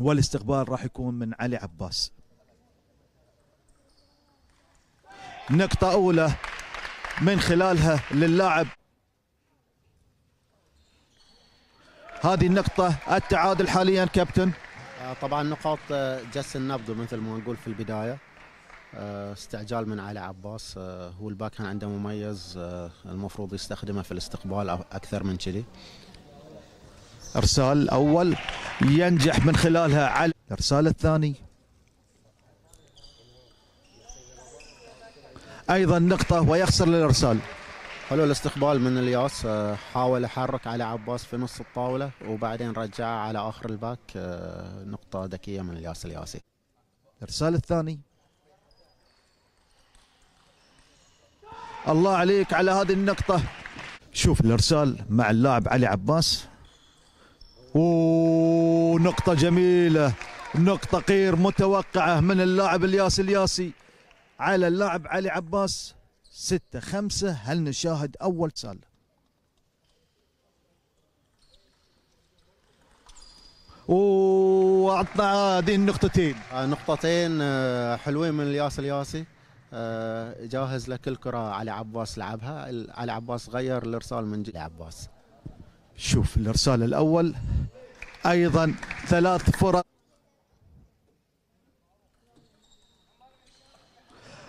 والاستقبال راح يكون من علي عباس. نقطة أولى من خلالها للاعب، هذه النقطة التعادل حاليا كابتن. طبعا نقاط جس النبض مثل ما نقول في البداية. استعجال من علي عباس، هو الباك كان عنده مميز، المفروض يستخدمه في الاستقبال أكثر من كذي. إرسال أول ينجح من خلالها علي. الإرسال الثاني أيضا نقطة ويخسر الإرسال. حلو الاستقبال من الياس، حاول يحرك علي عباس في نص الطاولة وبعدين رجعه على آخر الباك. نقطة ذكية من الياس الياسي. الإرسال الثاني، الله عليك على هذه النقطة. شوف الإرسال مع اللاعب علي عباس، ونقطة جميلة، نقطة غير متوقعة من اللاعب الياس الياسي على اللاعب علي عباس. 6-5. هل نشاهد أول سال؟ وأعطنا هذه النقطتين. نقطتين حلوين من الياس الياسي. جاهز لكل كرة علي عباس لعبها. علي عباس غير الإرسال من علي عباس. شوف الإرسال الأول أيضا 3 فرص،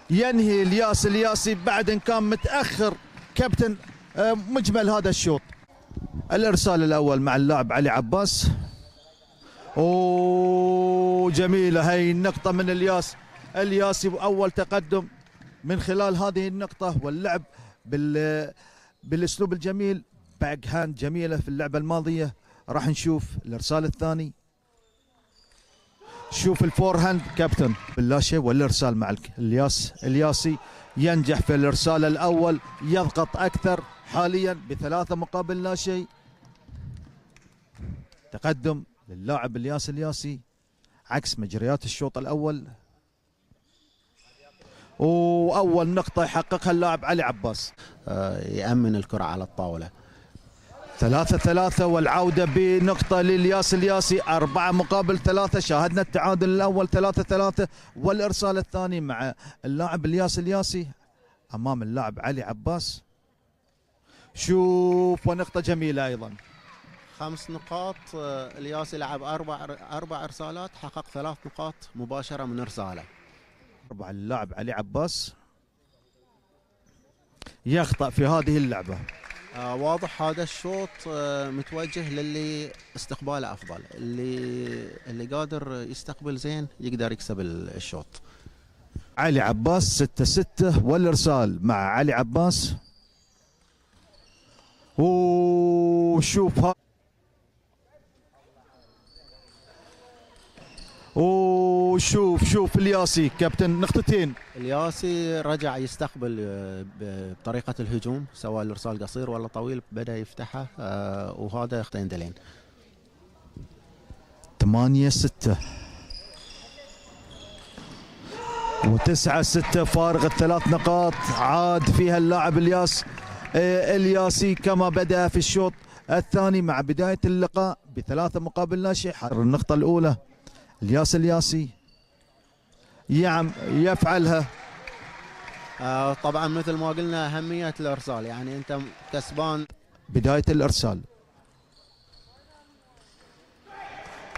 ينهي الياس الياسي بعد ان كان متاخر كابتن مجمل هذا الشوط. الارسال الاول مع اللاعب علي عباس، جميله هاي النقطه من الياس الياسي، واول تقدم من خلال هذه النقطه واللعب بالاسلوب الجميل. باك هاند جميله في اللعبه الماضيه. راح نشوف الارسال الثاني. شوف الفور هاند كابتن باللاشة، والارسال مع الياسي ينجح في الارسال الاول، يضغط اكثر حاليا ب3 مقابل لا شيء. تقدم للاعب الياسي عكس مجريات الشوط الاول، واول نقطة يحققها اللاعب علي عباس. يأمن الكرة على الطاولة. 3-3 والعودة بنقطة للياس الياسي. 4 مقابل 3. شاهدنا التعادل الأول 3-3 والإرسال الثاني مع اللاعب الياس الياسي أمام اللاعب علي عباس. شوف ونقطة جميلة أيضا. 5 نقاط. الياسي لعب 4 إرسالات، حقق 3 نقاط مباشرة من إرساله. 4 اللاعب علي عباس يخطأ في هذه اللعبة. واضح هذا الشوط متوجه للي استقباله افضل، اللي قادر يستقبل زين يقدر يكسب الشوط. علي عباس 6-6 والارسال مع علي عباس. وشوف شوف الياسي كابتن نقطتين. الياسي رجع يستقبل بطريقة الهجوم، سواء الارسال قصير ولا طويل بدأ يفتحه، وهذا يخطئ دلين. 8-6 و9-6 فارق ال3 نقاط. عاد فيها اللاعب الياسي كما بدأ في الشوط الثاني مع بداية اللقاء ب3 مقابل لا شيء. النقطة الأولى الياسي يفعلها. طبعا مثل ما قلنا أهمية الإرسال، يعني أنت كسبان. بداية الإرسال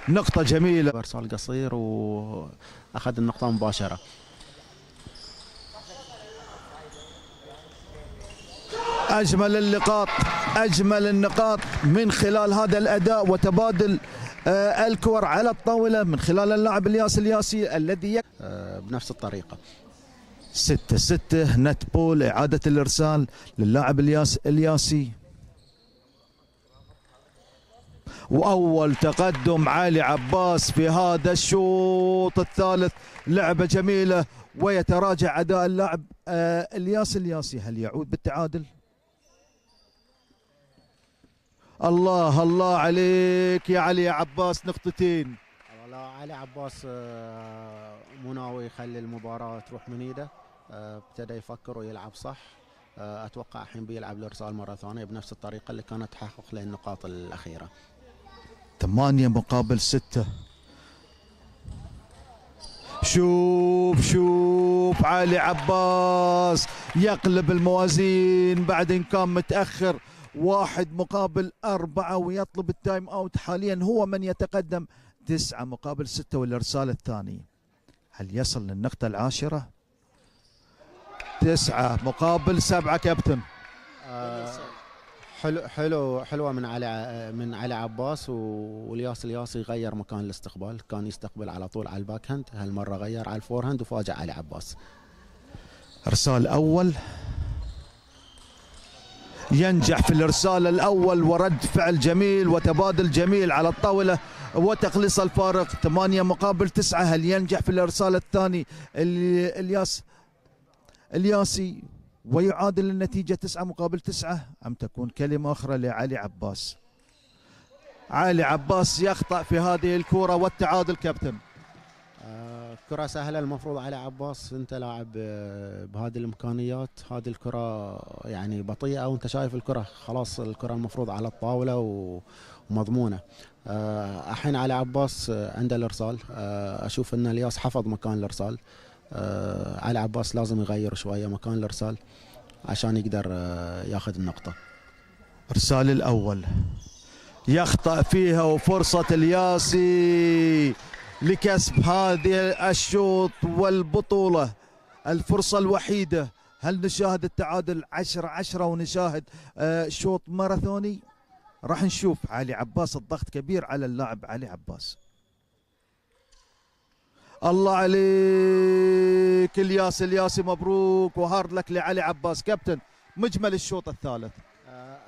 نقطة جميلة، إرسال قصير وأخذ النقطة مباشرة. أجمل النقاط من خلال هذا الأداء وتبادل الكور على الطاولة من خلال اللاعب الياسي الذي بنفس الطريقة. 6-6 نت بول. إعادة الإرسال للاعب الياسي، وأول تقدم علي عباس في هذا الشوط الثالث. لعبة جميلة ويتراجع أداء اللاعب الياسي. هل يعود بالتعادل؟ الله عليك يا علي عباس، نقطتين. والله علي عباس مو ناوي يخلي المباراة تروح من ايده، ابتدى يفكر ويلعب صح. اتوقع الحين بيلعب الارسال مرة ثانية بنفس الطريقة اللي كانت تحقق له النقاط الأخيرة. 8 مقابل 6 شوف علي عباس يقلب الموازين بعد ان كان متأخر 1-4 ويطلب التايم اوت. حاليا هو من يتقدم 9-6 والارسال الثاني. هل يصل للنقطة العاشرة؟ 9-7 كابتن. حلوه من علي عباس. والياس الياسي غير مكان الاستقبال، كان يستقبل على طول على الباك هاند، هالمره غير على الفور هاند وفاجأ علي عباس. ارسال اول ينجح في الارسال الاول ورد فعل جميل وتبادل جميل على الطاوله وتقليص الفارق 8-9. هل ينجح في الارسال الثاني الياسي ويعادل النتيجة 9-9 أم تكون كلمة أخرى لعلي عباس؟ علي عباس يخطأ في هذه الكرة والتعادل كابتن. كرة سهلة المفروض علي عباس، أنت لاعب بهذه الإمكانيات، هذه الكرة يعني بطيئة وأنت شايف الكرة خلاص، الكرة المفروض على الطاولة ومضمونة. الحين علي عباس عنده الإرسال، أشوف أن الياس حفظ مكان الإرسال. علي عباس لازم يغير شوية مكان الإرسال عشان يقدر ياخذ النقطة. إرسال الأول يخطأ فيها وفرصة الياسي لكسب هذه الشوط والبطولة، الفرصة الوحيدة. هل نشاهد التعادل 10-10 ونشاهد شوط ماراثوني؟ راح نشوف. علي عباس الضغط كبير على اللاعب علي عباس. الله عليك الياسي مبروك وهارد لك لعلي عباس. كابتن مجمل الشوط الثالث.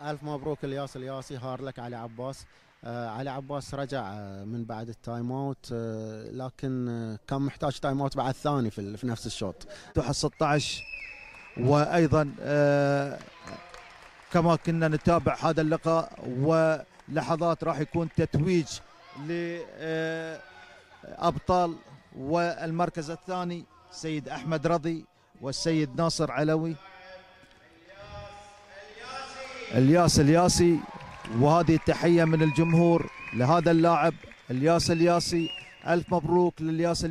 ألف مبروك الياسي هارد لك علي عباس. علي عباس رجع من بعد التايم اوت، لكن كان محتاج تايم اوت بعد ثاني في نفس الشوط. 16 وايضا كما كنا نتابع هذا اللقاء ولحظات راح يكون تتويج لابطال والمركز الثاني سيد احمد رضي والسيد ناصر علوي. الياسي وهذه التحية من الجمهور لهذا اللاعب الياسي. ألف مبروك للياسي.